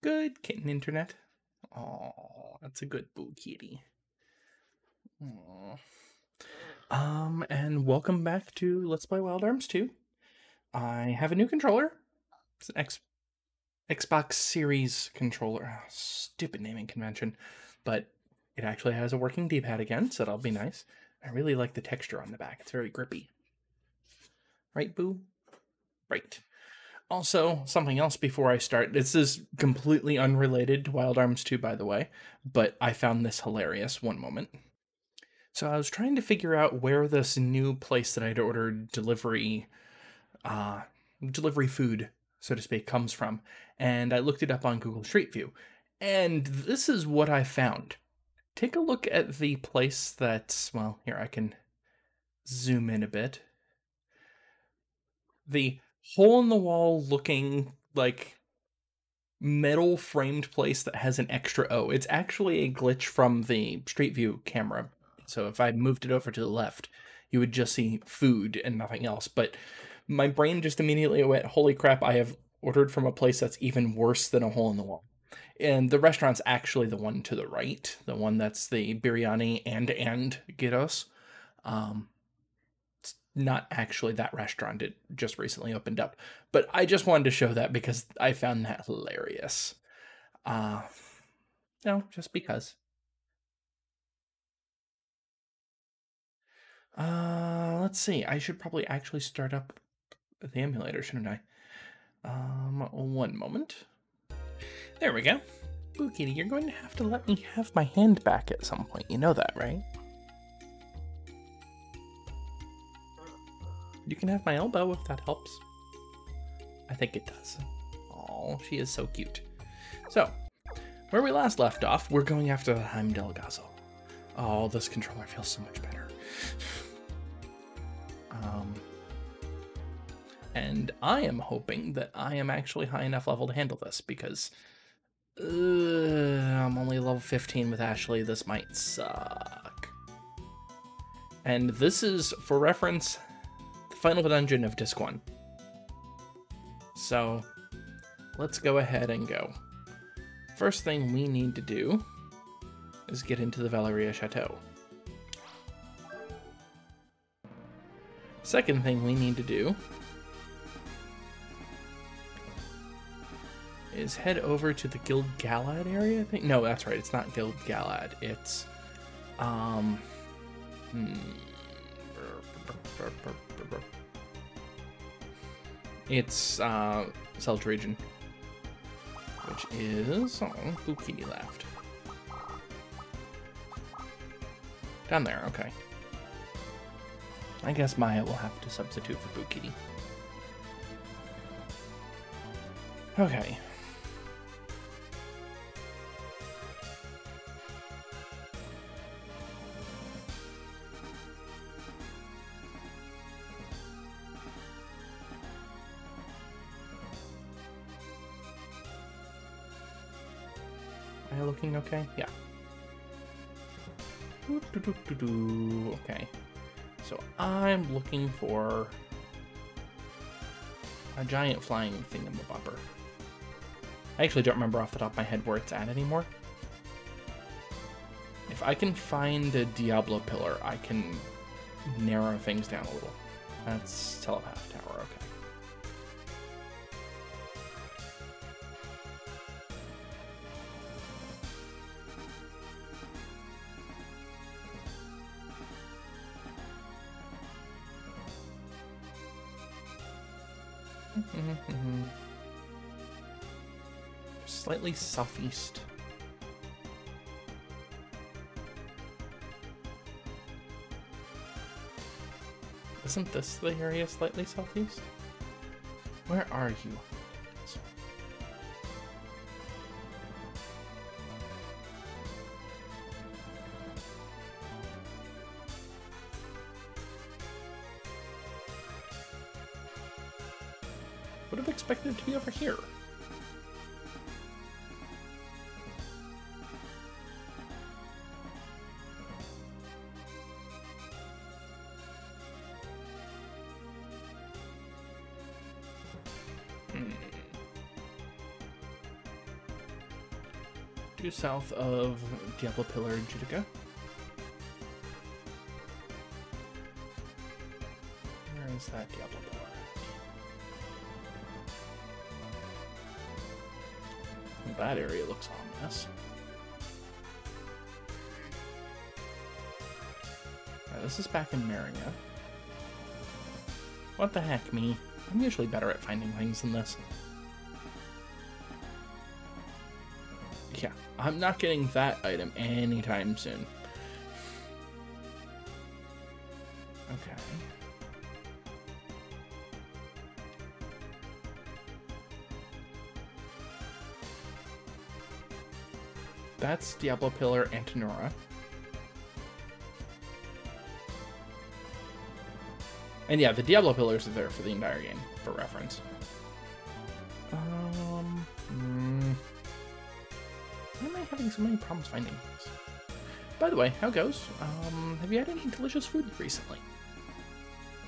Good kitten internet. Oh, that's a good boo kitty. Aw. And welcome back to Let's Play Wild Arms 2. I have a new controller. It's an Xbox Series controller. Oh, stupid naming convention. But it actually has a working D-pad again, so that'll be nice. I really like the texture on the back. It's very grippy. Right, boo? Right. Also, something else before I start. This is completely unrelated to Wild Arms 2, by the way, but I found this hilarious. One moment. So I was trying to figure out where this new place that I'd ordered delivery food, so to speak, comes from, and I looked it up on Google Street View, and this is what I found. Take a look at the place that's, well, here I can zoom in a bit. The hole-in-the-wall looking, like, metal framed place that has an extra O. It's actually a glitch from the Street View camera. So if I moved it over to the left, you would just see food and nothing else. But my brain just immediately went, holy crap, I have ordered from a place that's even worse than a hole in the wall. And the restaurant's actually the one to the right, the one that's the biryani and gyros. It's not actually that restaurant. It just recently opened up. But I just wanted to show that because I found that hilarious. No, just because. Let's see. I should probably actually start up the emulator, shouldn't I? One moment. There we go. Boo Kitty, you're going to have to let me have my hand back at some point. You know that, right? You can have my elbow if that helps. I think it does. Oh, she is so cute. So, where we last left off, we're going after the Heimdallgazel. Oh, this controller feels so much better. And I am hoping that I am actually high enough level to handle this, because I'm only level 15 with Ashley. This might suck. And this is, for reference, the final dungeon of Disc 1. So, let's go ahead and go. First thing we need to do is get into the Valeria Chateau. Second thing we need to do is head over to the Guild Galad area, I think? No, that's right, it's not Guild Galad, it's, it's, Selge region, which is, oh, Boo Kitty left. Down there, okay. I guess Maya will have to substitute for Boo Kitty. Okay. Am I looking okay? Yeah. Okay. So I'm looking for a giant flying thingamabobber. I actually don't remember off the top of my head where it's at anymore. If I can find a Diablo pillar, I can narrow things down a little. That's Telepath Tower, okay. Slightly southeast. Isn't this the area slightly southeast? Where are you? Would have expected it to be over here. due south of Diablo Pillar Judica. Where is that Diablo Pillar? That area looks ominous. Right, this is back in Maria. What the heck, me? I'm usually better at finding things than this. Yeah, I'm not getting that item anytime soon. Okay. That's Diablo Pillar Antinora. And yeah, the Diablo Pillars are there for the entire game, for reference. Why am I having so many problems finding things? By the way, how goes? Have you had any delicious food recently?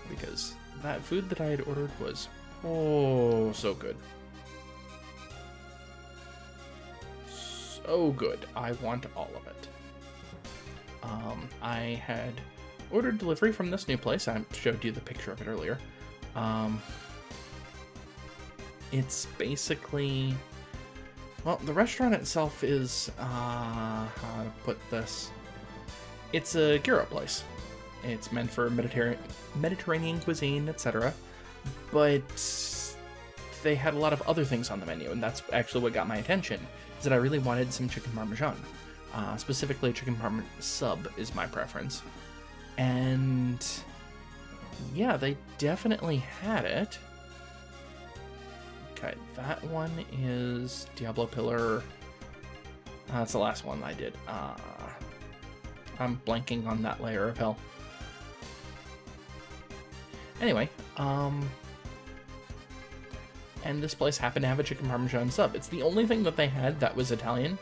Because that food that I had ordered was, oh, so good. So good. I want all of it. I had ordered delivery from this new place. I showed you the picture of it earlier. It's basically, well, the restaurant itself is, how to put this? It's a gyro place. It's meant for Mediterranean cuisine, etc. But they had a lot of other things on the menu, and that's actually what got my attention, is that I really wanted some chicken parmesan. Specifically, chicken parmesan sub is my preference. And yeah, they definitely had it. Okay, that one is Diablo Pillar. That's the last one I did. I'm blanking on that layer of hell. Anyway, and this place happened to have a chicken parmesan sub. It's the only thing that they had that was Italian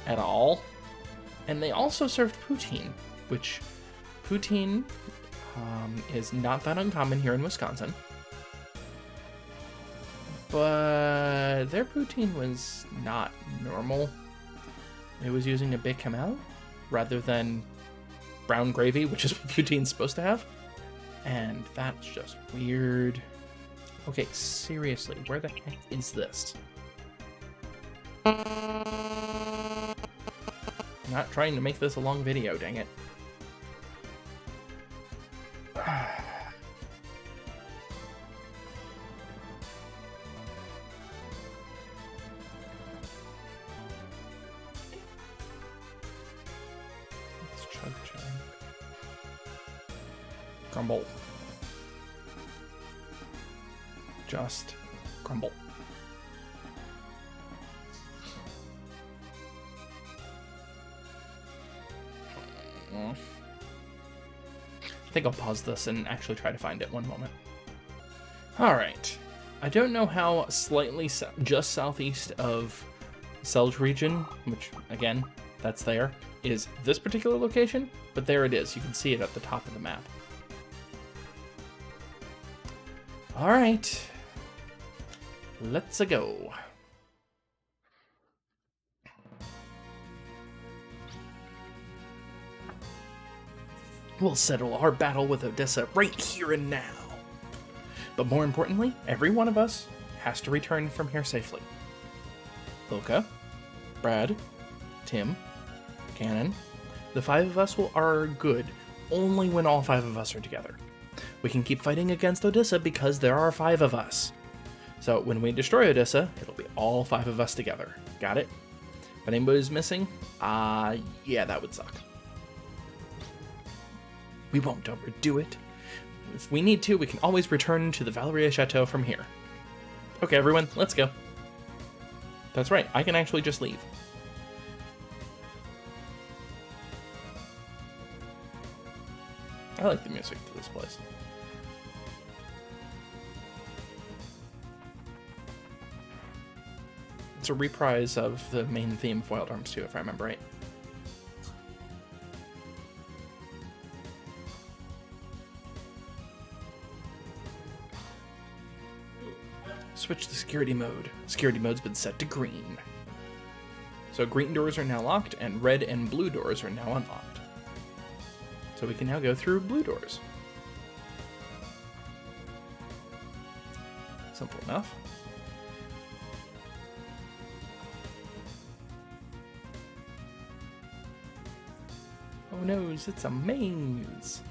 at all. And they also served poutine, which poutine is not that uncommon here in Wisconsin. But their poutine was not normal. It was using a bechamel rather than brown gravy, which is what poutine's supposed to have. And that's just weird. Okay, seriously, where the heck is this? Not trying to make this a long video, dang it. Let's chug. Crumble. Just crumble. I think I'll pause this and actually try to find it one moment. Alright. I don't know how slightly just southeast of Selge region, which, again, that's there, is this particular location, but there it is. You can see it at the top of the map. Alright. Let's go. We'll settle our battle with Odessa right here and now. But more importantly, every one of us has to return from here safely. Ilka, Brad, Tim, Cannon. The 5 of us are good only when all 5 of us are together. We can keep fighting against Odessa because there are 5 of us. So when we destroy Odessa, it'll be all 5 of us together. Got it? If anybody's missing, yeah, that would suck. We won't overdo it. If we need to, we can always return to the Valeria Chateau from here. Okay, everyone, let's go. That's right, I can actually just leave. I like the music to this place. It's a reprise of the main theme of Wild Arms 2, if I remember right. Switch to security mode. Security mode's been set to green. So green doors are now locked, and red and blue doors are now unlocked. So we can now go through blue doors. Simple enough. Oh no, it's a maze.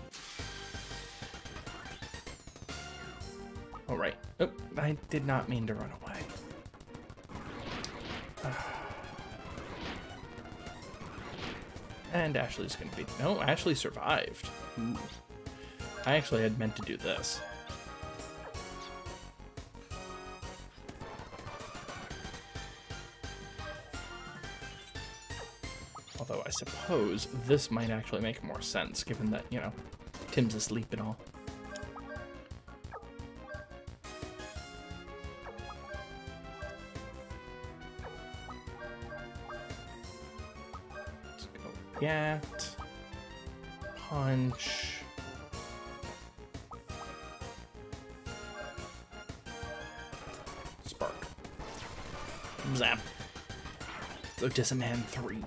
All right. Oh, I did not mean to run away. And Ashley's gonna be... No, Ashley survived. Ooh. I actually had meant to do this. Although I suppose this might actually make more sense, given that, you know, Tim's asleep and all. Gat, punch, spark, zap, Lotisaman 3,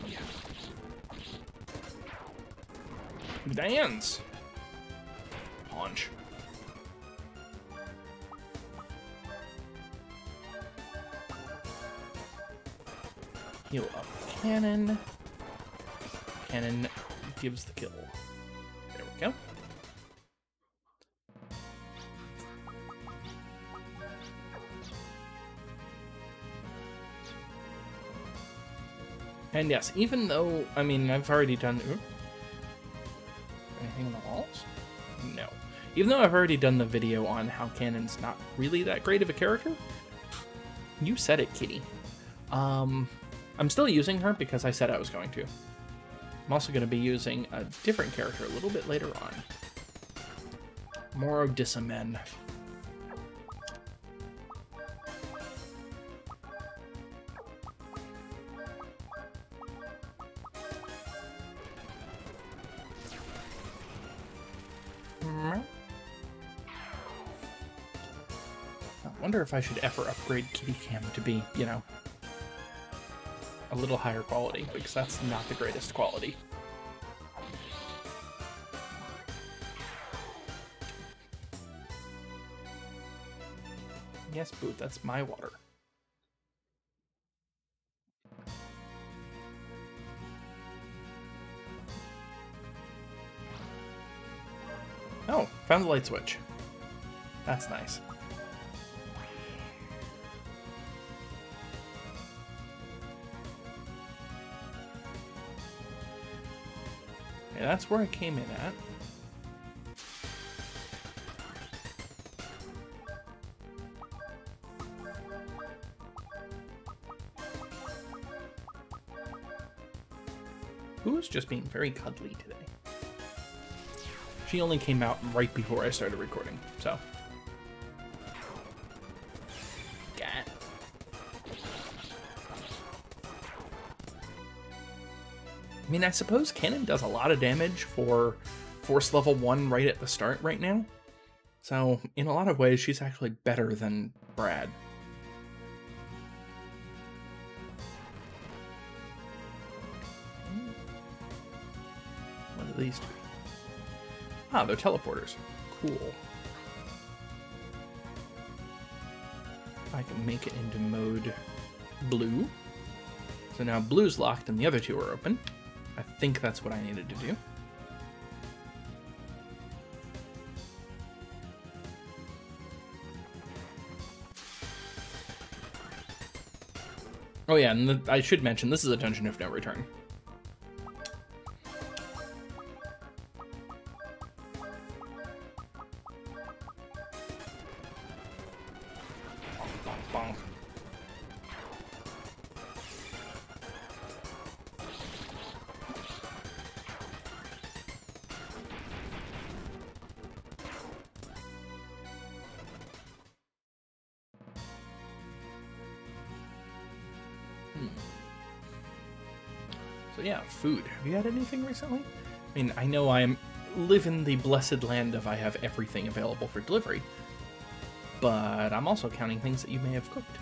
dance, punch, heal up cannon. Cannon gives the kill. There we go. And yes, even though, I mean, I've already done... Ooh, anything on the walls? No. Even though I've already done the video on how Cannon's not really that great of a character, you said it, kitty. I'm still using her because I said I was going to. I'm also going to be using a different character a little bit later on. More Lotisaman. I wonder if I should ever upgrade Kitty Cam to be, you know, a little higher quality, because that's not the greatest quality. Yes, Boot, that's my water. Oh, found the light switch. That's nice. Yeah, that's where I came in at. Who is just being very cuddly today? She only came out right before I started recording, so. Gat. I mean, I suppose Cannon does a lot of damage for Force level 1 right at the start right now. So, in a lot of ways, she's actually better than Brad. What are these two? Ah, they're teleporters. Cool. I can make it into mode blue. So now blue's locked and the other two are open. I think that's what I needed to do. Oh yeah, and I should mention, this is a dungeon of no return. Bonk. So yeah, food. Have you had anything recently? I mean, I know I live in the blessed land of I have everything available for delivery, but I'm also counting things that you may have cooked.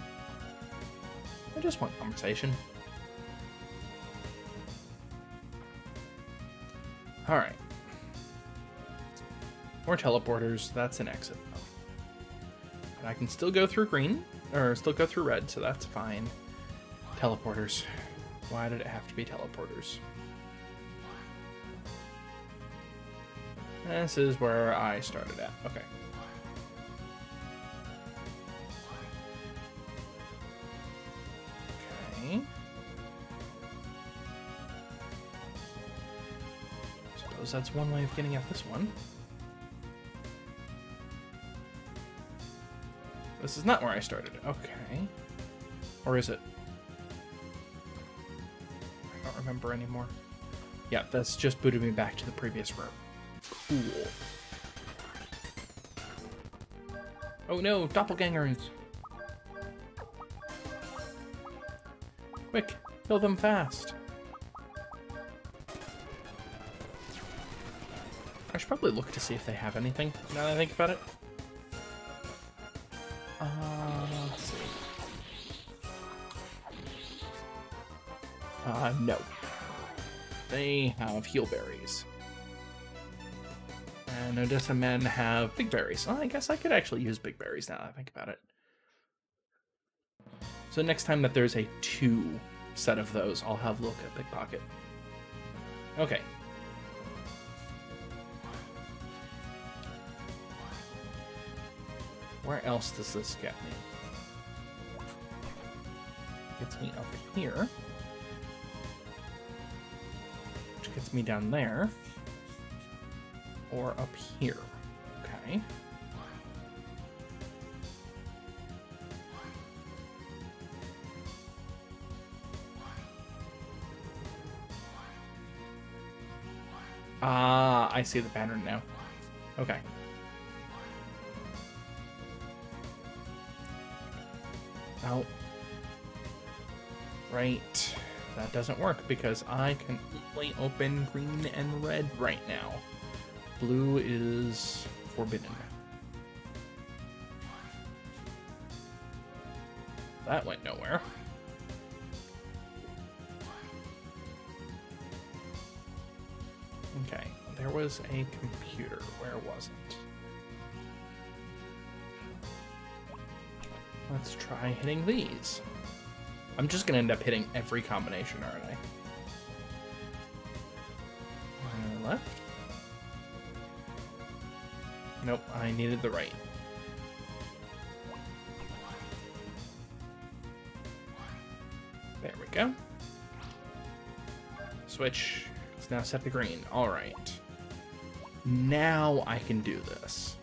I just want conversation. Alright. More teleporters. That's an exit, though. But I can still go through green, or still go through red, so that's fine. Teleporters. Why did it have to be teleporters? This is where I started at. Okay. Okay. Suppose that's one way of getting at this one. This is not where I started. Okay. Or is it? I don't remember anymore. Yeah, that's just booted me back to the previous room. Cool. Oh no, doppelgangers! Quick, kill them fast. I should probably look to see if they have anything, now that I think about it. Let's see. No. They have heal berries. And Odessa men have big berries. Oh, I guess I could actually use big berries now that I think about it. So next time that there's a 2 set of those, I'll have a look at pickpocket. Okay. Where else does this get me? Gets me up here. Which gets me down there. Or up here. Okay. Ah, I see the pattern now. Okay. Oh. Right. That doesn't work because I can only open green and red right now. Blue is forbidden. That went nowhere. Okay, there was a computer. Where was it? Let's try hitting these. I'm just gonna end up hitting every combination, aren't I? Left? Nope, I needed the right. There we go. Switch. It's now set to green. Alright. Now I can do this.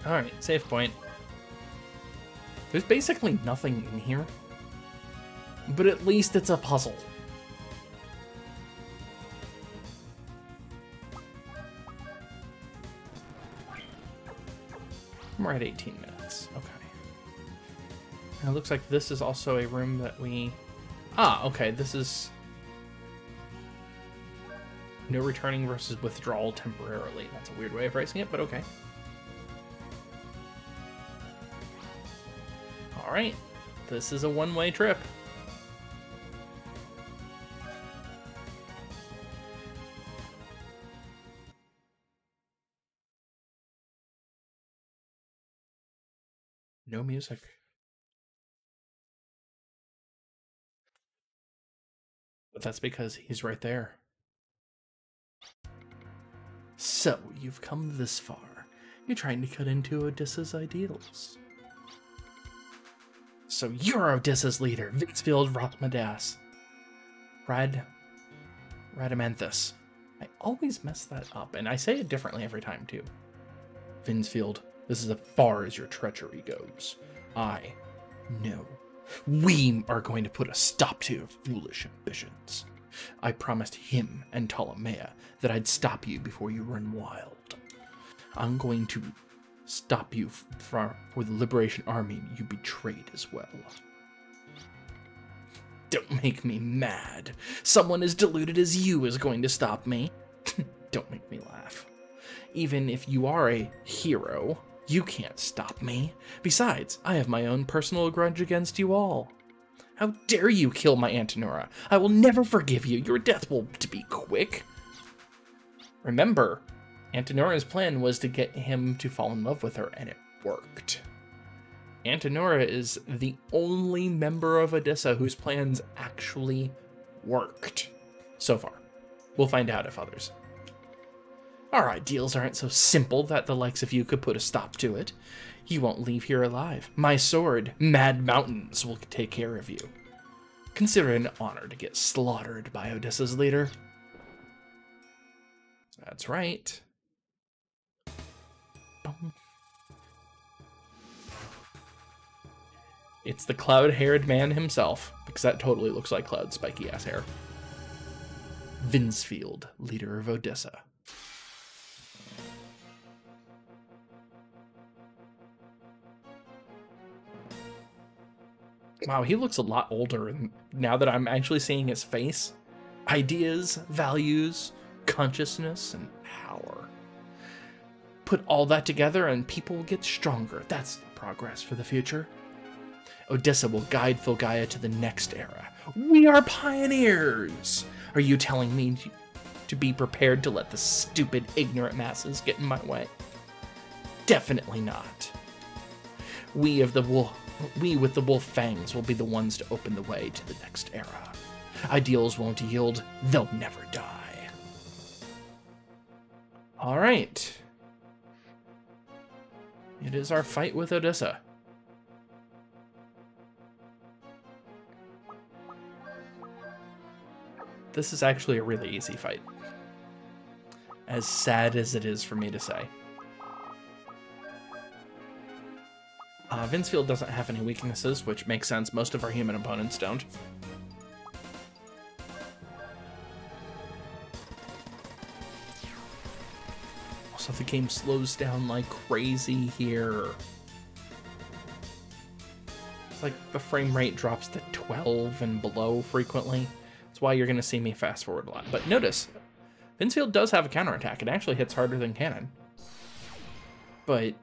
Alright, save point. There's basically nothing in here, but at least it's a puzzle. We're at 18 minutes. Okay. And it looks like this is also a room that we... Ah, okay, this is... No returning versus withdrawal temporarily. That's a weird way of phrasing it, but okay. Alright, this is a one-way trip. No music. But that's because he's right there. So, you've come this far. You're trying to cut into Odysseus' ideals. So you're Odysseus' leader, Vinsfield Rotmadas. Radamanthus. I always mess that up, and I say it differently every time, too. Vinsfield, this is as far as your treachery goes. No. We are going to put a stop to your foolish ambitions. I promised him and Ptolemea that I'd stop you before you run wild. I'm going to stop you for the Liberation Army you betrayed as well. Don't make me mad. Someone as deluded as you is going to stop me. Don't make me laugh. Even if you are a hero, you can't stop me. Besides, I have my own personal grudge against you all. How dare you kill my Antinora? I will never forgive you. Your death will be quick. Remember, Antinora's plan was to get him to fall in love with her, and it worked. Antinora is the only member of Odessa whose plans actually worked. So far. We'll find out if others. Our ideals aren't so simple that the likes of you could put a stop to it. You won't leave here alive. My sword, Mad Mountains, will take care of you. Consider it an honor to get slaughtered by Odessa's leader. That's right. It's the cloud-haired man himself, because that totally looks like Cloud's spiky-ass hair. Vinsfield, leader of Odessa. Wow, he looks a lot older now that I'm actually seeing his face. Ideas, values, consciousness, and power. Put all that together and people will get stronger. That's progress for the future. Odessa will guide Filgaia to the next era. We are pioneers! Are you telling me to be prepared to let the stupid, ignorant masses get in my way? Definitely not. We with the wolf fangs will be the ones to open the way to the next era. Ideals won't yield, they'll never die. All right. It is our fight with Odessa. This is actually a really easy fight. As sad as it is for me to say. Vinsfield doesn't have any weaknesses, which makes sense. Most of our human opponents don't. Also, the game slows down like crazy here. It's like the frame rate drops to 12 and below frequently. That's why you're going to see me fast forward a lot. But notice, Vinsfield does have a counterattack. It actually hits harder than cannon. But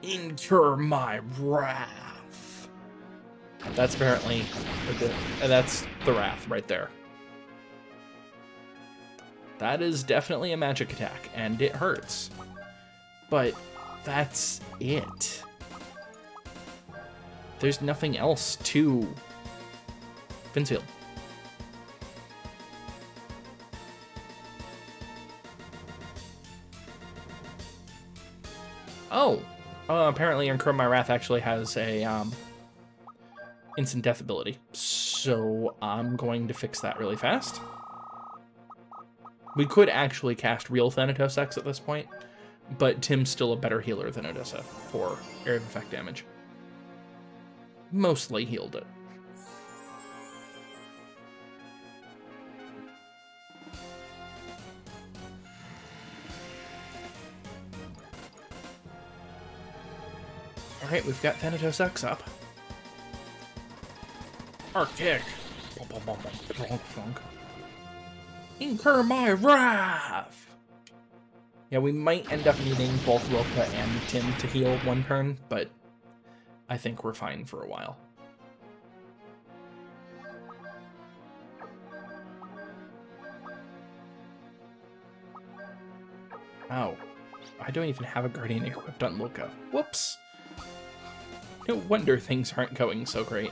incur my wrath. That's apparently, that's the wrath right there. That is definitely a magic attack, and it hurts. But that's it. There's nothing else to Vinsfield. Oh, apparently Incur My Wrath actually has a instant death ability, so I'm going to fix that really fast. We could actually cast real Thanatos X at this point, but Tim's still a better healer than Odessa for area of effect damage. Mostly healed it. Alright, we've got Thanatos X up. Arc kick. Incur my wrath! Yeah, we might end up needing both Wilka and Tim to heal one turn, but I think we're fine for a while. Oh, I don't even have a Guardian equipped on Wilka. Whoops! No wonder things aren't going so great.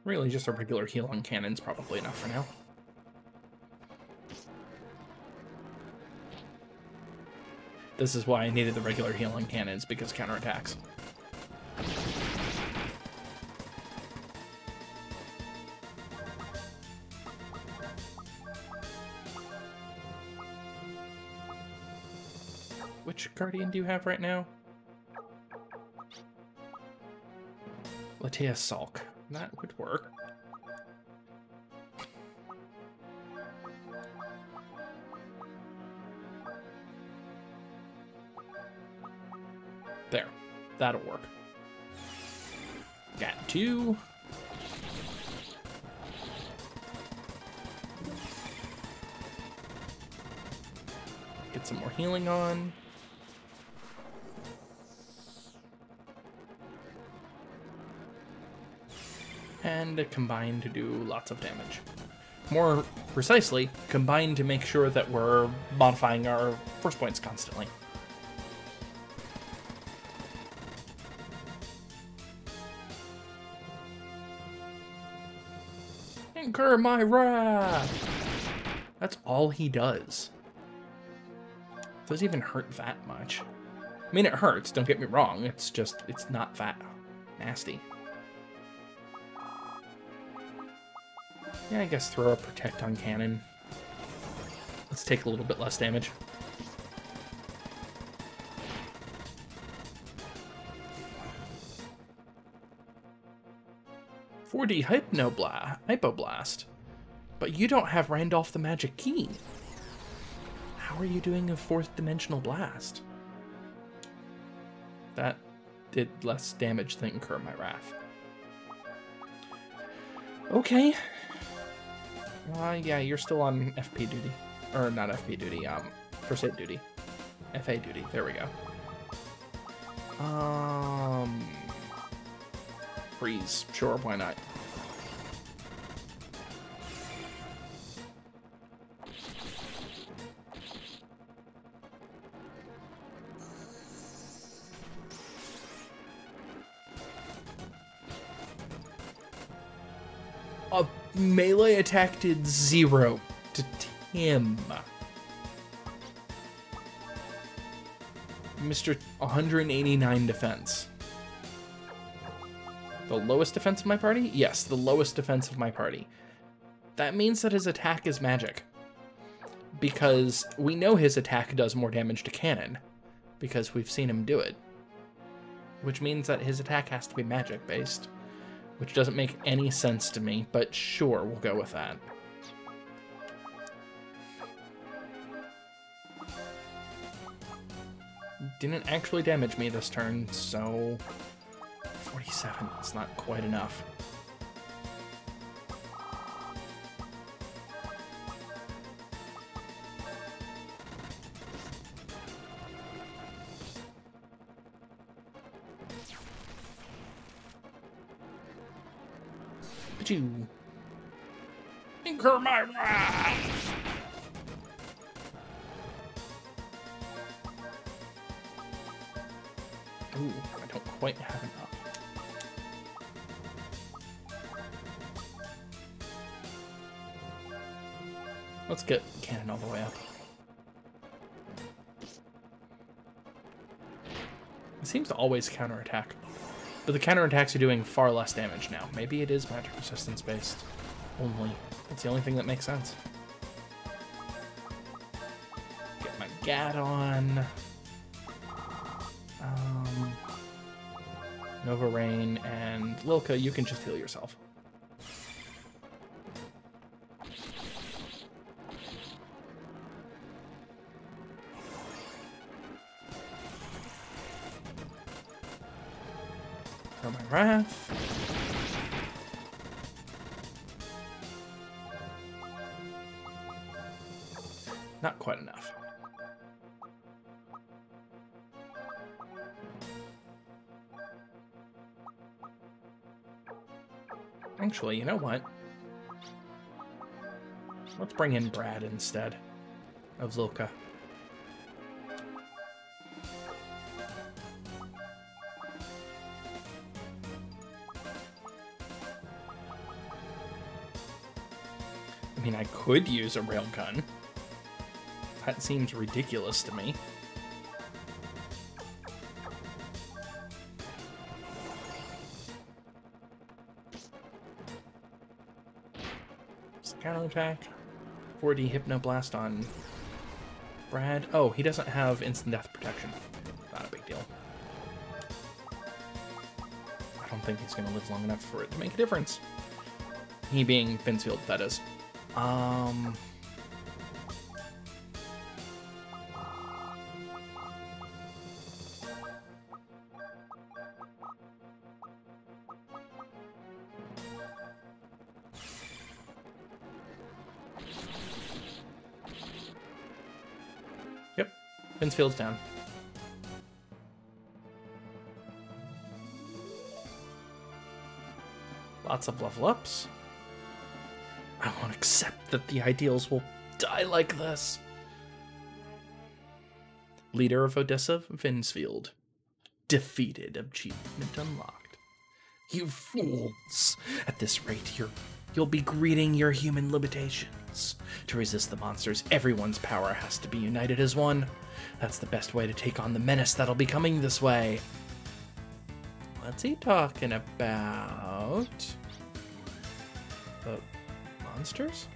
Really, just a regular heal on cannon's probably enough for now. This is why I needed the regular heal on cannons, because counterattacks. Which Guardian do you have right now? Latea Salk. That would work. that'll work. Got 2. Get some more healing on. And combine to do lots of damage. More precisely, combine to make sure that we're modifying our force points constantly. Incur my wrath! That's all he does. Doesn't even hurt that much. I mean, it hurts, don't get me wrong. It's just, it's not that nasty. Yeah, I guess throw a protect on cannon. Let's take a little bit less damage. "4D Hypoblast. But you don't have Randolph the Magic Key. How are you doing a 4th dimensional blast?" That did less damage than Incur My Wrath. Okay. Yeah, you're still on FP duty. Or not FP duty, first aid duty. FA duty, there we go. Freeze, sure, why not? A melee attack did 0 to Tim. Mr. 189 defense. The lowest defense of my party? Yes, the lowest defense of my party. That means that his attack is magic. Because we know his attack does more damage to cannon. Because we've seen him do it. Which means that his attack has to be magic based. Which doesn't make any sense to me, but sure, we'll go with that. Didn't actually damage me this turn, so 47 is not quite enough. You incur my wrath. Ooh, I don't quite have enough. Let's get cannon all the way up. It seems to always counterattack. But the counterattacks are doing far less damage now. Maybe it is magic resistance based only. That's the only thing that makes sense. Get my Gat on. Nova Rain and Lilka, you can just heal yourself. For my wrath. Not quite enough. Actually, you know what? Let's bring in Brad instead of Zilka. I mean, I could use a railgun. That seems ridiculous to me. Counterattack. 4D Hypnoblast on Brad. Oh, he doesn't have instant death protection. Not a big deal. I don't think he's going to live long enough for it to make a difference. He being Finsfield, that is. Vince Field's down. Lots of level ups. I won't accept that the ideals will die like this. Leader of Odessa, Vinsfield. Defeated. Achievement unlocked. You fools! At this rate, you'll be greeting your human limitations. To resist the monsters, everyone's power has to be united as one. That's the best way to take on the menace that'll be coming this way. What's he talking about? The monsters?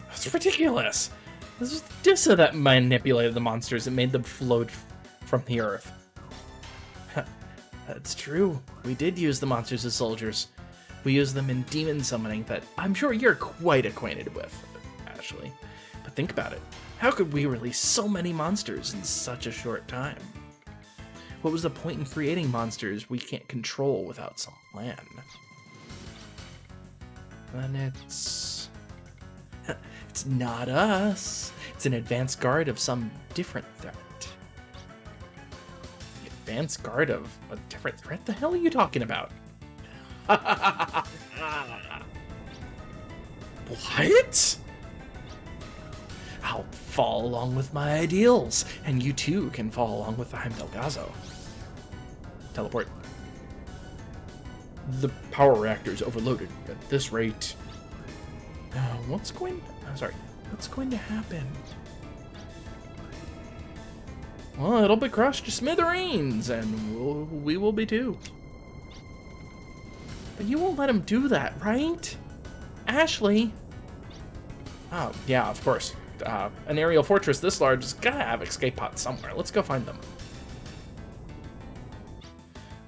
That's ridiculous! This was Dissa that manipulated the monsters and made them float from the earth. That's true. We did use the monsters as soldiers. We used them in demon summoning that I'm sure you're quite acquainted with, Ashley. But think about it. How could we release so many monsters in such a short time? What was the point in creating monsters we can't control without some plan? And it's not us. It's an advanced guard of some different threat. The advanced guard of a different threat? The hell are you talking about? What? I'll fall along with my ideals, and you too can fall along with the Heimdallgazo. Teleport. The power reactor's overloaded. At this rate, what's going to happen? Well, it'll be crushed to smithereens, and we will be too. But you won't let him do that, right? Ashley? Oh, yeah, of course. An aerial fortress this large has gotta have escape pods somewhere. Let's go find them.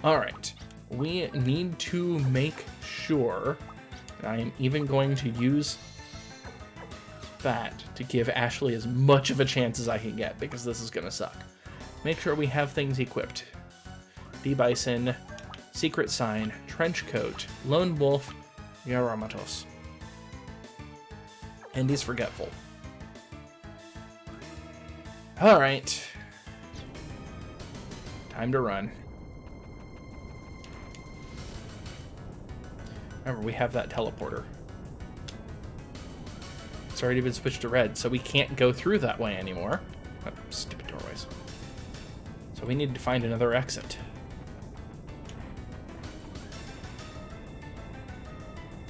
Alright. We need to make sure that I am even going to use that to give Ashley as much of a chance as I can get, because this is gonna suck. Make sure we have things equipped. D-Bison, Secret Sign, Trench Coat, Lone Wolf, Yaramatos. And he's forgetful. Alright. Time to run. Remember, we have that teleporter. It's already been switched to red, so we can't go through that way anymore. Oh, stupid doorways. So we need to find another exit.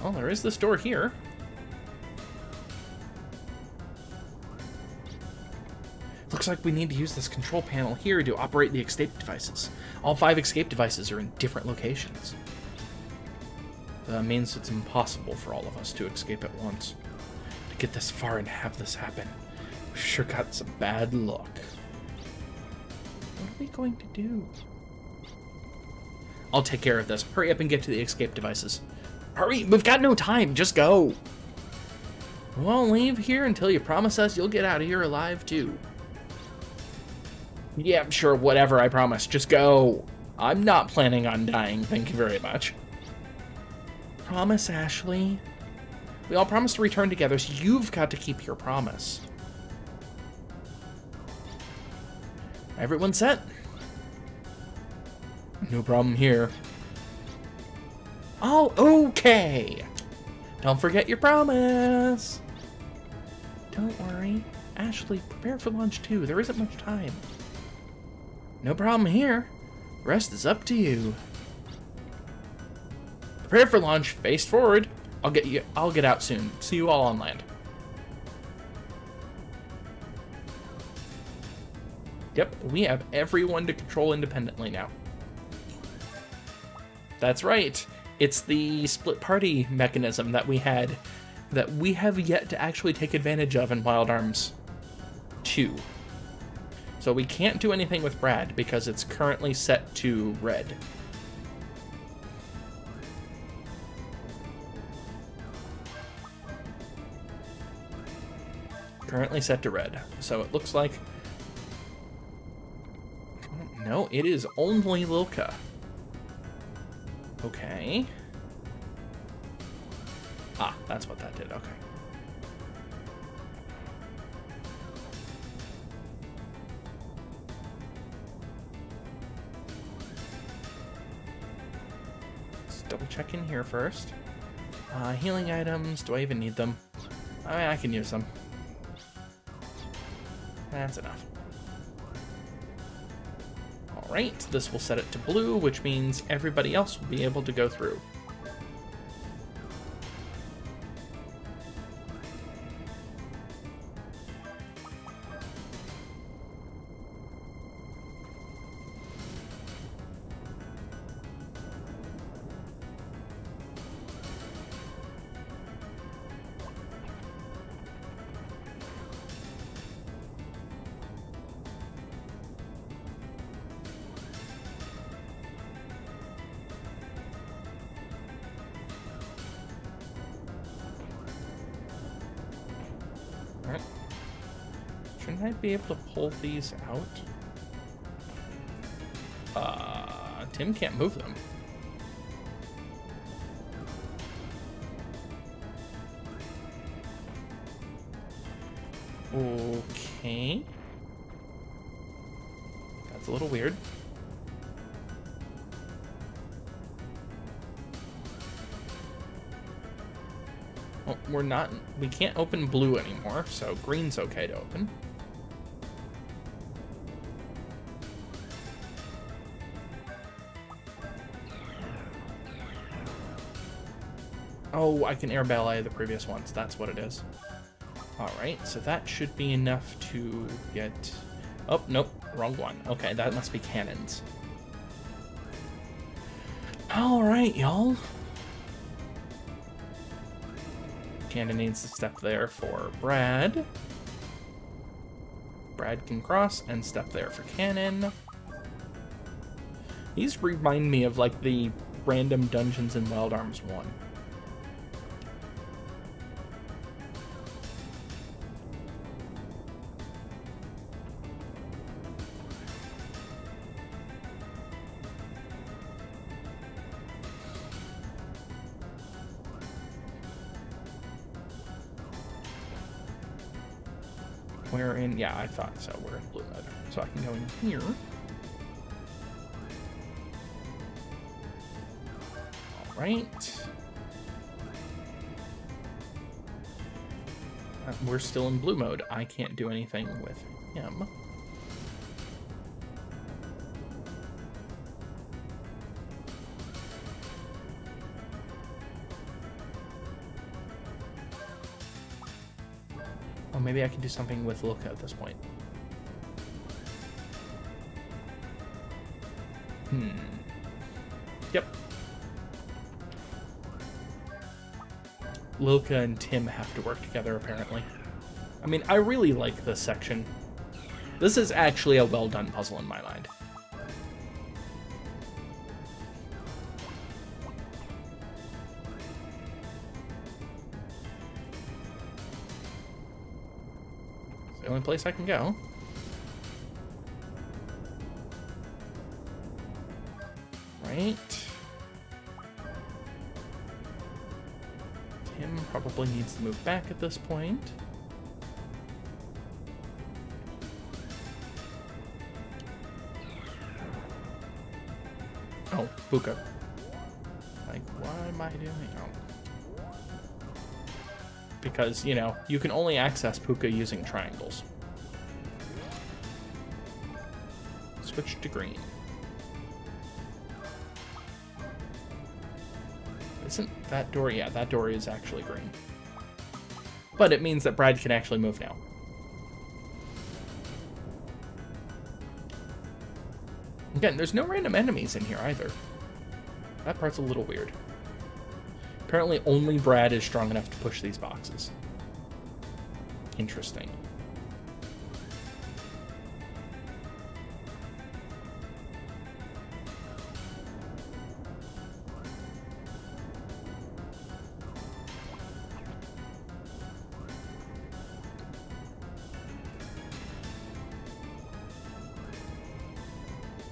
Well, there is this door here. Looks like we need to use this control panel here to operate the escape devices. All 5 escape devices are in different locations. That means it's impossible for all of us to escape at once. To get this far and have this happen, we've sure got some bad luck. What are we going to do? I'll take care of this. Hurry up and get to the escape devices. Hurry! We've got no time! Just go! We won't leave here until you promise us you'll get out of here alive, too. Yeah, sure, whatever, I promise. Just go. I'm not planning on dying, thank you very much. Promise, Ashley? We all promised to return together, so you've got to keep your promise. Everyone set? No problem here. Oh, okay. Don't forget your promise. Don't worry. Ashley, prepare for launch too. There isn't much time. No problem here. Rest is up to you. Prepare for launch. Face forward. I'll get out soon. See you all on land. Yep, we have everyone to control independently now. That's right. It's the split party mechanism that we have yet to actually take advantage of in Wild Arms 2. So we can't do anything with Brad because it's currently set to red. Currently set to red. So it looks like... No, it is only Lilka. Okay. Ah, that's what that did. Okay. double check in here first. Healing items, do I even need them? I mean, I can use them. That's enough. Alright, this will set it to blue, which means everybody else will be able to go through. Alright. Shouldn't I be able to pull these out? Tim can't move them. Okay. That's a little weird. Well, we can't open blue anymore, so green's okay to open. Oh, I can air ballet the previous ones. That's what it is. Alright, so that should be enough to get... Oh, nope, wrong one. Okay, that must be cannons. Alright, y'all. Cannon needs to step there for Brad. Brad can cross and step there for Cannon. These remind me of, like, the random dungeons in Wild Arms 1. We're in, yeah, I thought so. We're in blue mode. So I can go in here. All right. We're still in blue mode. I can't do anything with him. Oh, maybe I can do something with Luca at this point. Yep. Luca and Tim have to work together, apparently. I mean, I really like this section. This is actually a well-done puzzle in my mind. The only place I can go. Right. Tim probably needs to move back at this point. Oh, Buka. Like, what am I doing? Oh. Because, you know, you can only access Puka using triangles. Switch to green. Isn't that door? Yeah, that door is actually green. But it means that Brad can actually move now. Again, there's no random enemies in here either. That part's a little weird. Apparently only Brad is strong enough to push these boxes. Interesting.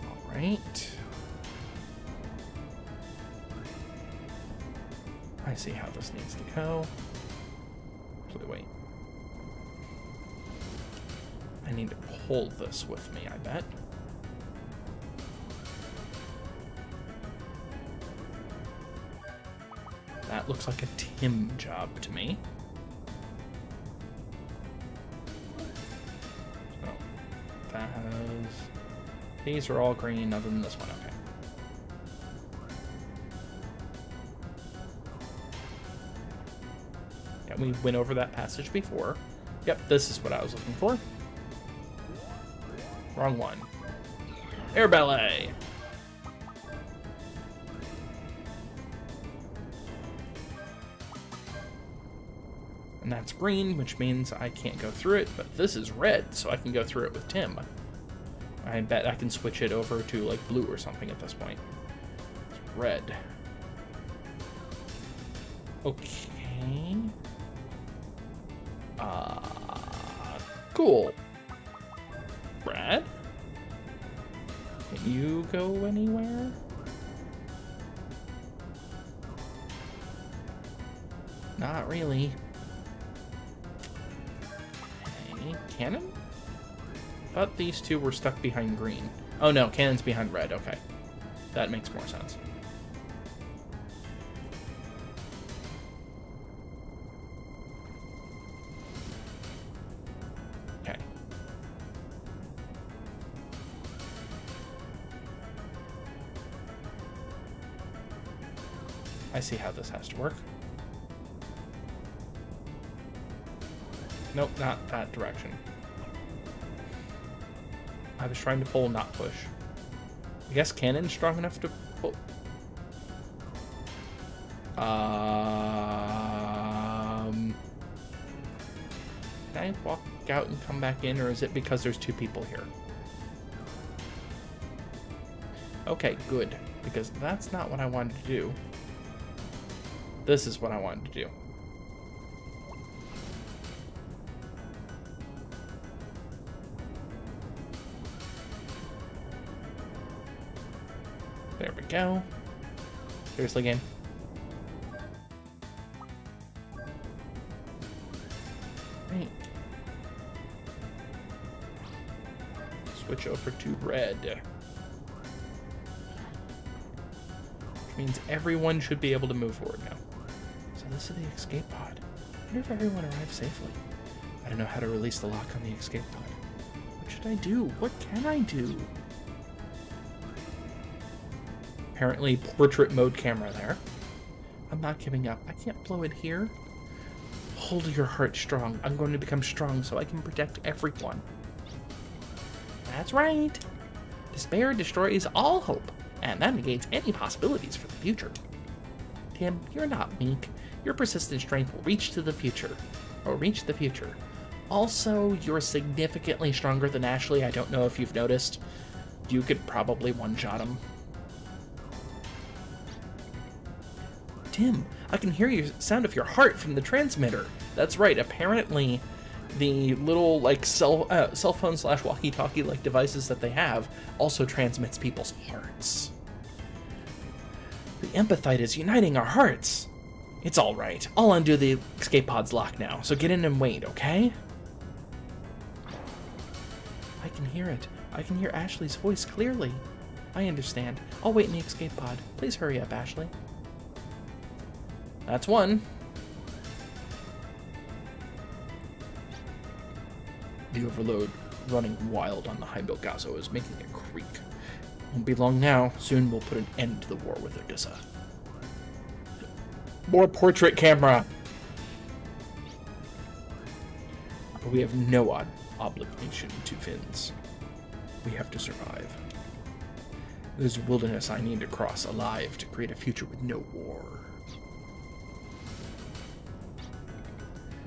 All right. I see how this needs to go. Actually, wait. I need to pull this with me, I bet. That looks like a Tim job to me. So, that has... These are all green other than this one, okay. Yeah, we went over that passage before. Yep, this is what I was looking for. Wrong one. Air ballet! And that's green, which means I can't go through it, but this is red, so I can go through it with Tim. I bet I can switch it over to, like, blue or something at this point. It's red. Okay. Cool. Brad? Can you go anywhere? Not really. Okay, cannon? But these two were stuck behind green. Oh no, cannon's behind red, okay. That makes more sense. Okay. I see how this has to work. Nope, not that direction. I was trying to pull, not push. I guess cannon's strong enough to pull. Can I walk out and come back in, or is it because there's two people here? Okay, good. Because that's not what I wanted to do. This is what I wanted to do. There we go. Seriously, game. Right. Switch over to red. Which means everyone should be able to move forward now. So this is the escape pod. I wonder if everyone arrived safely. I don't know how to release the lock on the escape pod. What should I do? What can I do? Apparently portrait mode camera there. I'm not giving up. I can't blow it here. Hold your heart strong. I'm going to become strong so I can protect everyone. That's right. Despair destroys all hope, and that negates any possibilities for the future. Tim, you're not weak. Your persistent strength will reach the future. Also, you're significantly stronger than Ashley. I don't know if you've noticed. You could probably one-shot him. Tim, I can hear the sound of your heart from the transmitter. That's right, apparently the little, like, cell phone / walkie-talkie like devices that they have also transmits people's hearts. The empathite is uniting our hearts. It's all right. I'll undo the escape pod's lock now, so get in and wait, okay? I can hear it. I can hear Ashley's voice clearly. I understand. I'll wait in the escape pod. Please hurry up, Ashley. That's one. The overload running wild on the High-Built Gazo is making it creak. Won't be long now. Soon we'll put an end to the war with Odessa. More portrait camera! But we have no obligation to Finns. We have to survive. There's a wilderness I need to cross alive to create a future with no war.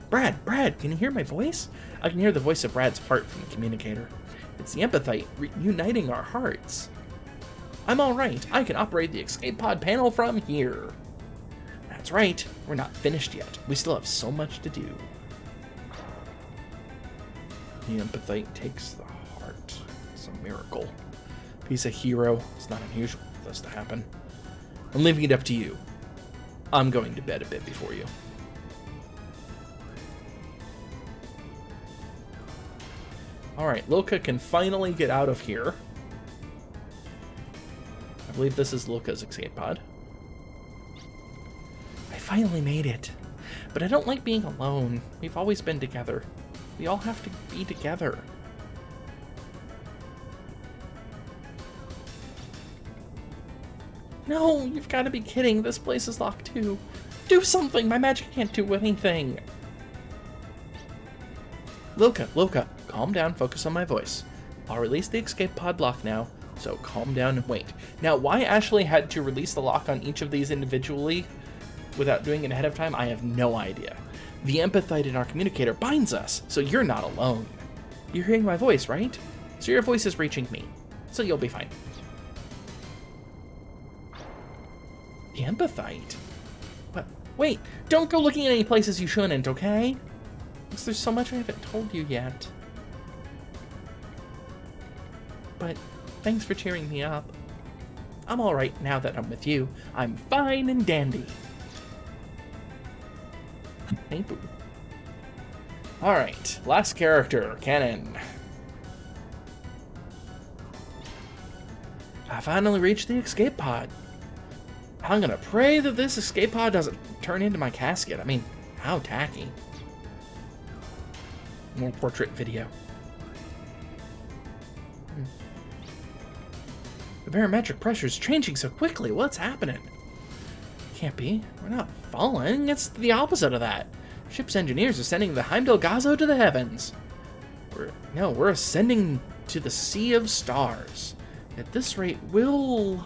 Brad, can you hear my voice? I can hear the voice of Brad's heart from the communicator. It's the empathite reuniting our hearts. I'm all right. I can operate the escape pod panel from here. That's right. We're not finished yet. We still have so much to do. The empathite takes the heart. It's a miracle. He's a hero. It's not unusual for this to happen. I'm leaving it up to you. I'm going to bed a bit before you. Alright, Lilka can finally get out of here. I believe this is Lilka's escape pod. I finally made it. But I don't like being alone. We've always been together. We all have to be together. No, you've got to be kidding. This place is locked too. Do something! My magic can't do anything! Loka, calm down, focus on my voice. I'll release the escape pod lock now, so calm down and wait. Now, why Ashley had to release the lock on each of these individually without doing it ahead of time, I have no idea. The empathite in our communicator binds us, so you're not alone. You're hearing my voice, right? So your voice is reaching me, so you'll be fine. The empathite? What? Wait, don't go looking at any places you shouldn't, okay? Because there's so much I haven't told you yet. But thanks for cheering me up. I'm alright now that I'm with you. I'm fine and dandy. Hey, boo. Alright, last character, Cannon. I finally reached the escape pod. I'm gonna pray that this escape pod doesn't turn into my casket. I mean, how tacky. More portrait video. The barometric pressure is changing so quickly. What's happening? Can't be. We're not falling. It's the opposite of that. Ship's engineers are sending the Heimdall Gazo to the heavens. We're ascending to the Sea of Stars. At this rate, we'll...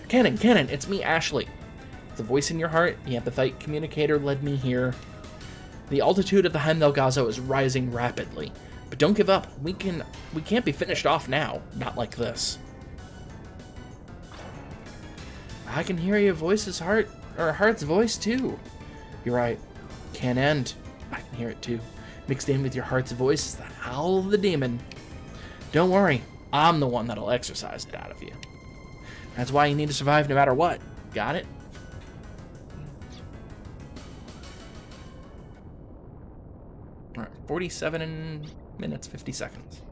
Cannon, it's me, Ashley. The voice in your heart, the empathite communicator led me here. The altitude of the Heimdall Gazo is rising rapidly. But don't give up. We can't be finished off now. Not like this. I can hear your voice's heart's voice too. You're right. Can't end. I can hear it too. Mixed in with your heart's voice is the howl of the demon. Don't worry. I'm the one that'll exorcise it out of you. That's why you need to survive no matter what. Got it? All right, 47 minutes, 50 seconds.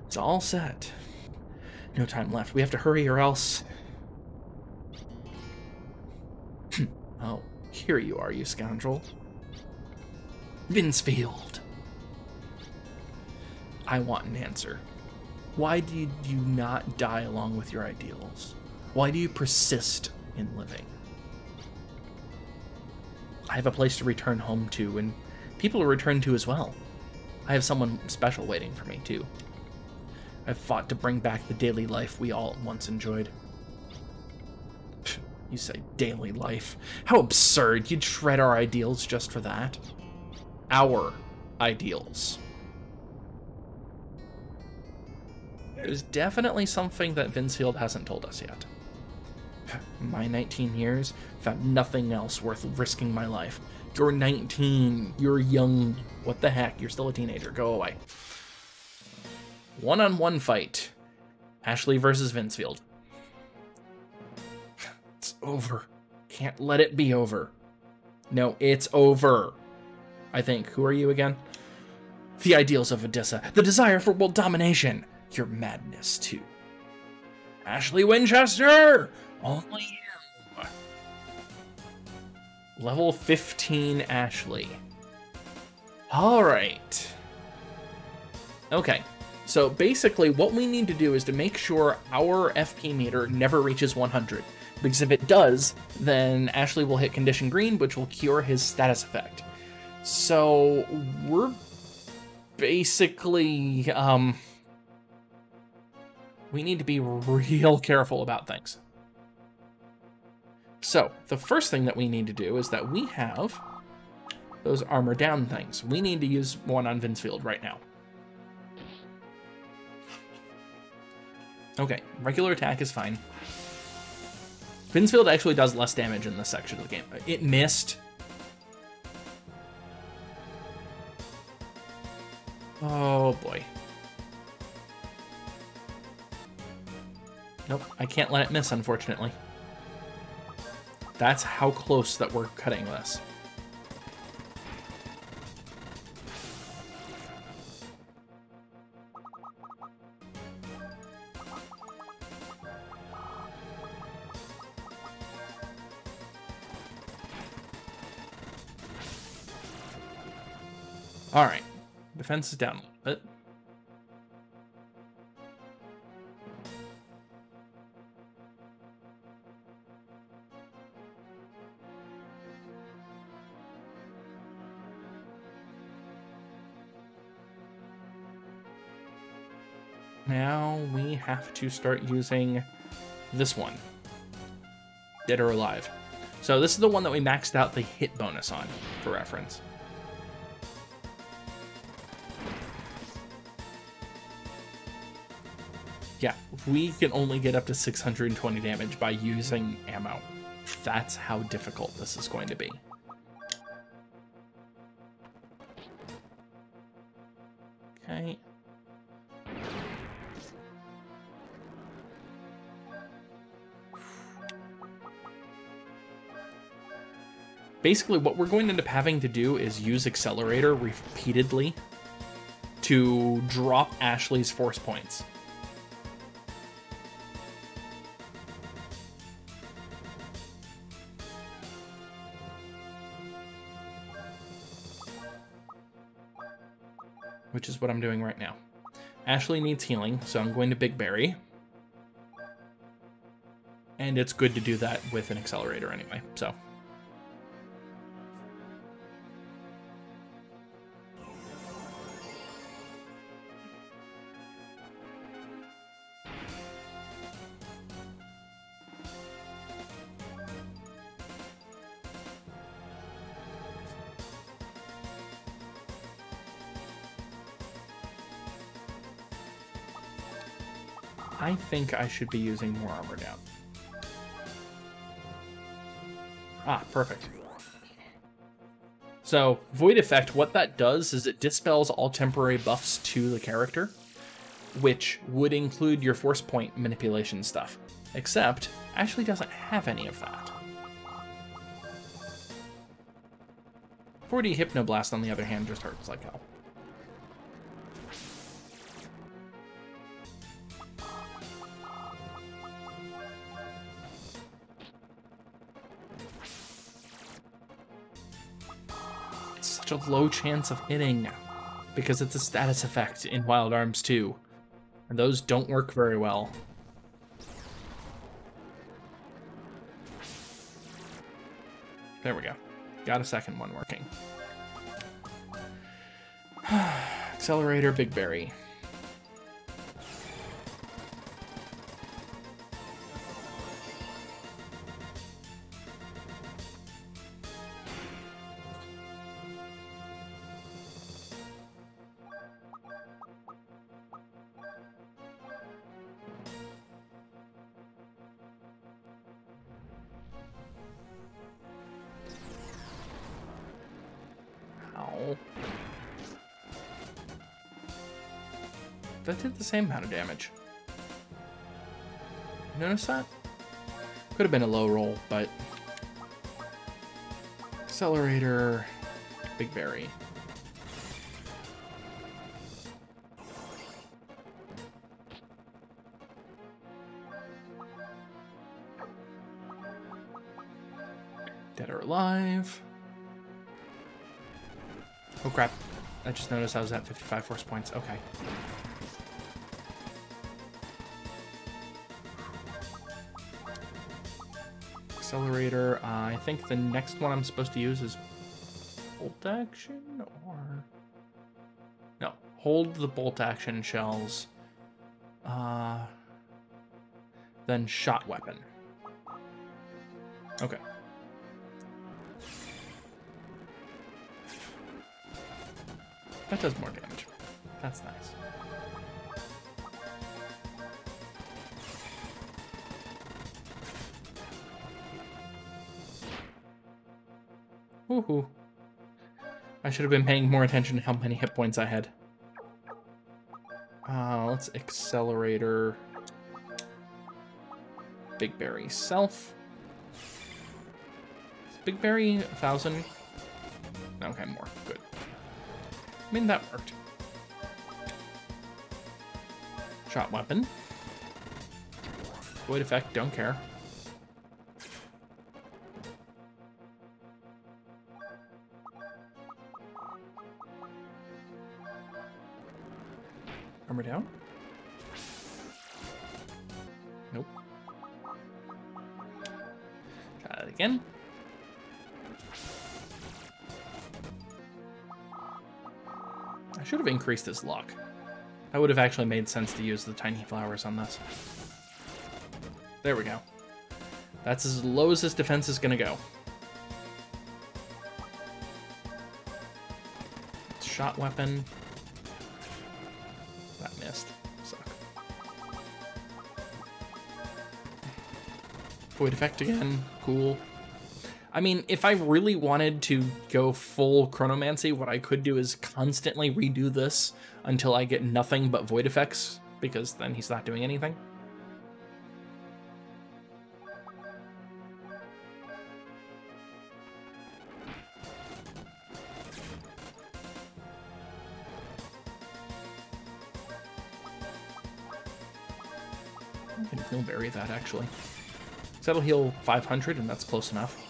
It's all set. No time left. We have to hurry or else... Oh, here you are, you scoundrel. Vincefield. I want an answer. Why did you not die along with your ideals? Why do you persist in living? I have a place to return home to, and people to return to as well. I have someone special waiting for me, too. I've fought to bring back the daily life we all once enjoyed. You say daily life. How absurd. You'd shred our ideals just for that. Our ideals. There's definitely something that Vincefield hasn't told us yet. My 19 years found nothing else worth risking my life. You're 19. You're young. What the heck? You're still a teenager. Go away. One-on-one fight. Ashley versus Vincefield. It's over. Can't let it be over. No, it's over. I think. Who are you again? The ideals of Odessa. The desire for world domination. Your madness, too. Ashley Winchester! Only you. Level 15 Ashley. Alright. Okay. So basically what we need to do is to make sure our FP meter never reaches 100. Because if it does, then Ashley will hit condition green, which will cure his status effect. So we're basically, we need to be real careful about things. So the first thing that we need to do is that we have those armor down things. We need to use one on Vincefield right now. Okay, regular attack is fine. Vincefield actually does less damage in this section of the game. It missed. Oh boy. Nope, I can't let it miss, unfortunately. That's how close that we're cutting this. Alright. Defense is down a little bit. Now we have to start using this one. Dead or Alive. So this is the one that we maxed out the hit bonus on, for reference. Yeah, we can only get up to 620 damage by using ammo. That's how difficult this is going to be. Okay. Basically, what we're going to end up having to do is use Accelerator repeatedly to drop Ashley's force points. Which is what I'm doing right now. Ashley needs healing, so I'm going to Big Berry. And it's good to do that with an Accelerator anyway, so... I think I should be using more armor down. Ah, perfect. So, Void Effect, what that does is it dispels all temporary buffs to the character, which would include your force point manipulation stuff. Except, Ashley doesn't have any of that. 40 Hypnoblast, on the other hand, just hurts like hell. Such a low chance of hitting because it's a status effect in Wild Arms 2, and those don't work very well. There we go. Got a second one working. Accelerator, Big Berry. That did the same amount of damage. Notice that? Could have been a low roll, but... Accelerator, Big Berry. Dead or Alive. Oh crap. I just noticed I was at 55 force points. Okay. Accelerator. I think the next one I'm supposed to use is bolt action, or... No. Hold the bolt action shells. Then shot weapon. Okay. That does more damage. That's nice. Woohoo. I should have been paying more attention to how many hit points I had. Let's Accelerator. Big Berry Self. Is Big Berry 1,000? Okay, more. Good. I mean, that worked. Shot weapon. Void effect, don't care. Armor down. Nope. Try that again. I should have increased his luck. That would have actually made sense to use the tiny flowers on this. There we go. That's as low as his defense is going to go. Shot weapon. That missed. Suck. Void effect again. Cool. I mean, if I really wanted to go full chronomancy, what I could do is constantly redo this until I get nothing but void effects, because then he's not doing anything. I can heal bury that, actually. So that'll heal 500, and that's close enough.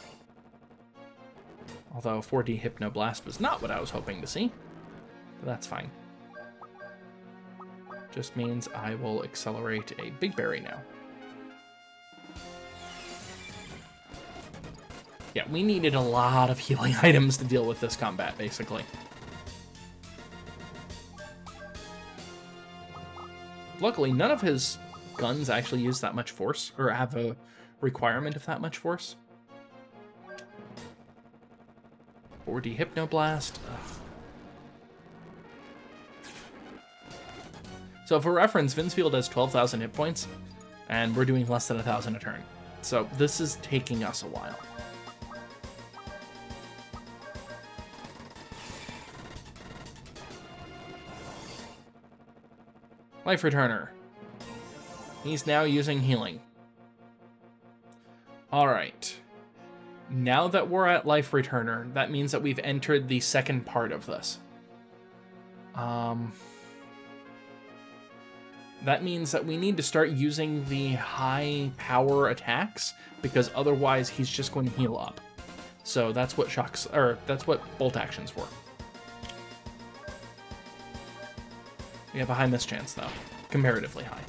Although 4D Hypnoblast was not what I was hoping to see. But that's fine. Just means I will accelerate a Big Berry now. Yeah, we needed a lot of healing items to deal with this combat, basically. Luckily, none of his guns actually use that much force, or have a requirement of that much force. 4D Hypnoblast. Ugh. So for reference, Vincefield has 12,000 hit points, and we're doing less than 1,000 a turn. So this is taking us a while. Life Returner. He's now using healing. Alright. Now that we're at Life Returner, that means that we've entered the second part of this. That means that we need to start using the high power attacks, because otherwise he's just going to heal up. So that's what that's what bolt action's for. We have a high miss chance though, comparatively high.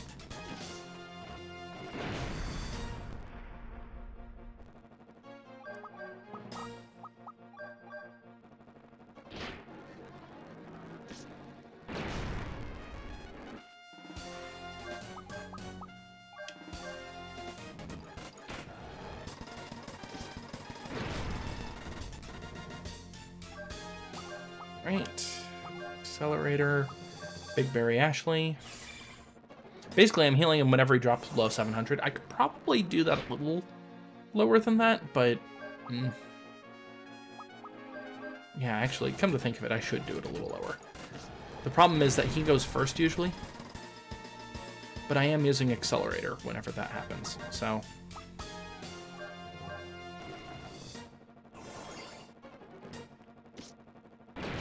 Right, Accelerator, Big Berry Ashley. Basically, I'm healing him whenever he drops below 700. I could probably do that a little lower than that, but... yeah, actually, come to think of it, I should do it a little lower. The problem is that he goes first, usually. But I am using Accelerator whenever that happens, so...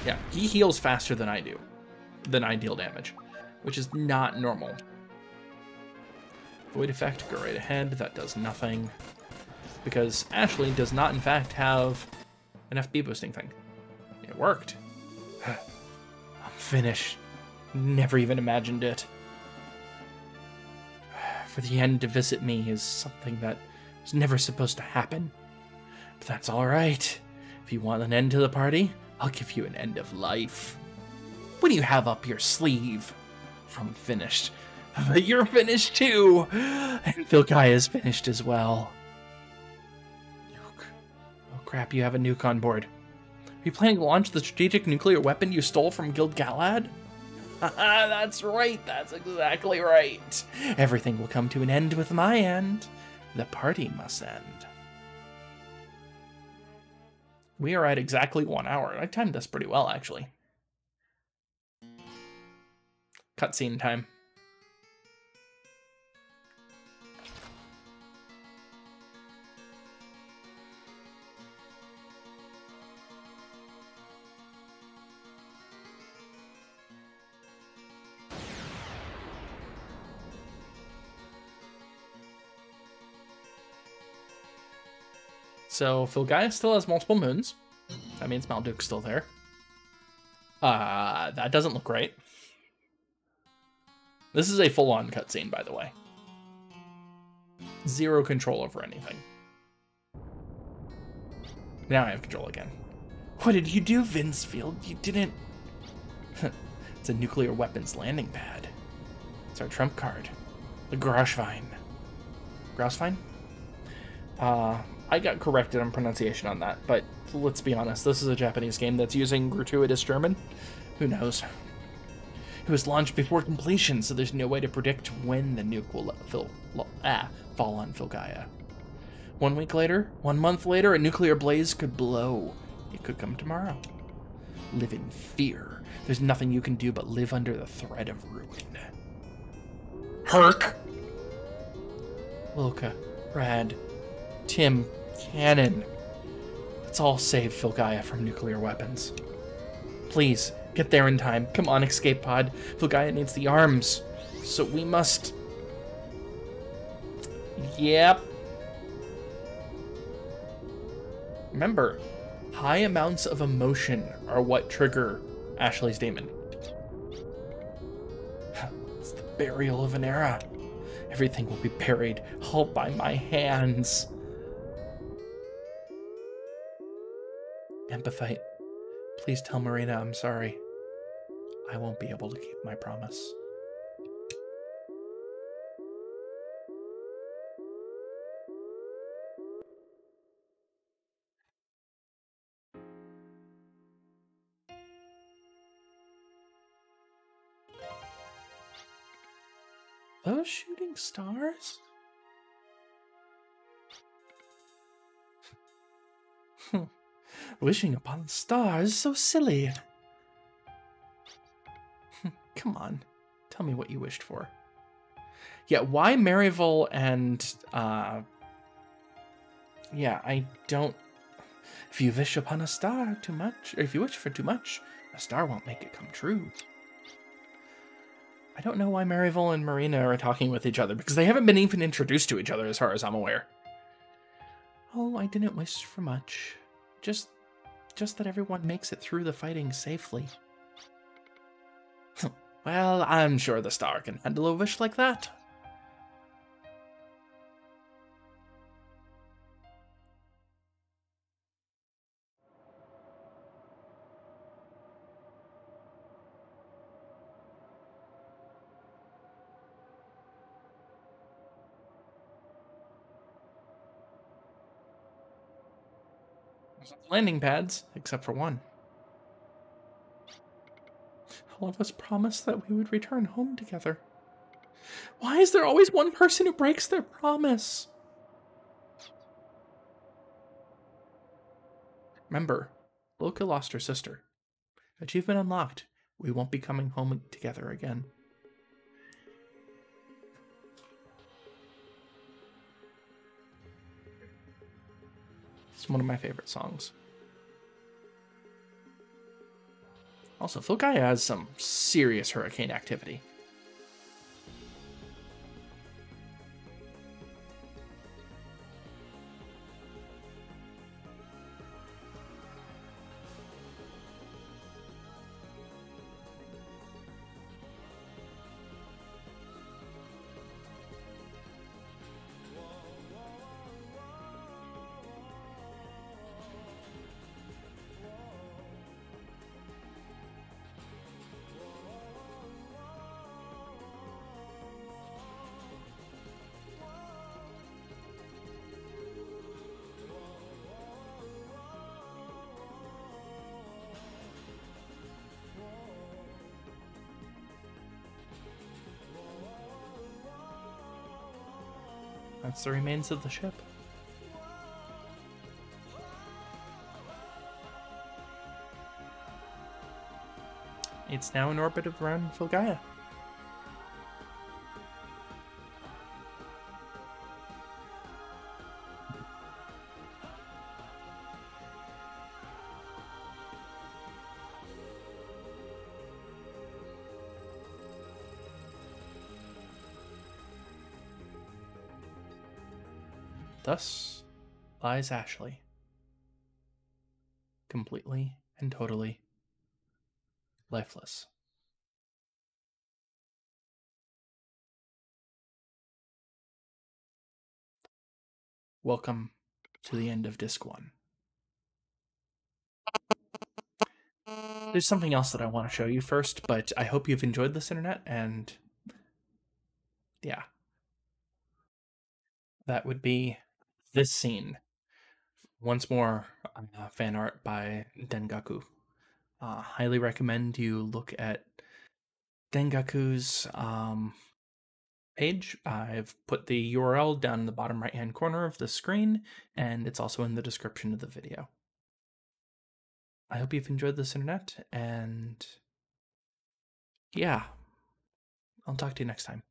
yeah, he heals faster than I do, than I deal damage, which is not normal. Void Effect, go right ahead, that does nothing. Because Ashley does not, in fact, have an FB boosting thing. It worked. I'm finished. Never even imagined it. For the end to visit me is something that was never supposed to happen. But that's alright. If you want an end to the party, I'll give you an end of life. What do you have up your sleeve? I'm finished. But you're finished too! And Philkai is finished as well. Nuke. Oh crap, you have a nuke on board. Are you planning to launch the strategic nuclear weapon you stole from Guild Galad? Haha, that's right, that's exactly right. Everything will come to an end with my end. The party must end. We are at exactly 1 hour. I timed this pretty well, actually. Cutscene time. So Philgaia still has multiple moons. That means Malduke's still there. That doesn't look right. This is a full-on cutscene, by the way. Zero control over anything. Now I have control again. What did you do, Vincefield? You didn't... It's a nuclear weapons landing pad. It's our trump card. The Groschwein. Groschwein? I got corrected on pronunciation on that, but let's be honest, this is a Japanese game that's using gratuitous German. Who knows? It was launched before completion, so there's no way to predict when the nuke will fall on Filgaia. 1 week later, 1 month later, a nuclear blaze could blow. It could come tomorrow. Live in fear. There's nothing you can do but live under the threat of ruin. Herc! Wilka, Brad, Tim, Cannon. Let's all save Filgaia from nuclear weapons. Please, get there in time. Come on, escape pod. Filgaia needs the arms. So we must... Yep. Remember, high amounts of emotion are what trigger Ashley's demon. It's the burial of an era. Everything will be buried all by my hands. Empathite, please tell Marina I'm sorry. I won't be able to keep my promise. Those shooting stars? Wishing upon the stars, so silly. Come on, tell me what you wished for. Yeah, why Maryville and, yeah, I don't... If you wish upon a star too much, or if you wish for too much, a star won't make it come true. I don't know why Maryville and Marina are talking with each other, because they haven't been even introduced to each other as far as I'm aware. Oh, I didn't wish for much. Just that everyone makes it through the fighting safely. Well, I'm sure the star can handle a wish like that. Landing pads, except for one. All of us promised that we would return home together. Why is there always one person who breaks their promise? Remember, Loka lost her sister. Achievement unlocked. We won't be coming home together again. It's one of my favorite songs. Also, Filgaia has some serious hurricane activity. That's the remains of the ship. It's now in orbit around Filgaia. Thus lies Ashley, completely and totally lifeless. welcome to the end of disc 1. There's something else that I want to show you first, but I hope you've enjoyed this, internet, and yeah. That would be this scene. Once more, fan art by Dengaku. Highly recommend you look at Dengaku's page. I've put the URL down in the bottom right hand corner of the screen, and it's also in the description of the video. I hope you've enjoyed this, internet, and yeah, I'll talk to you next time.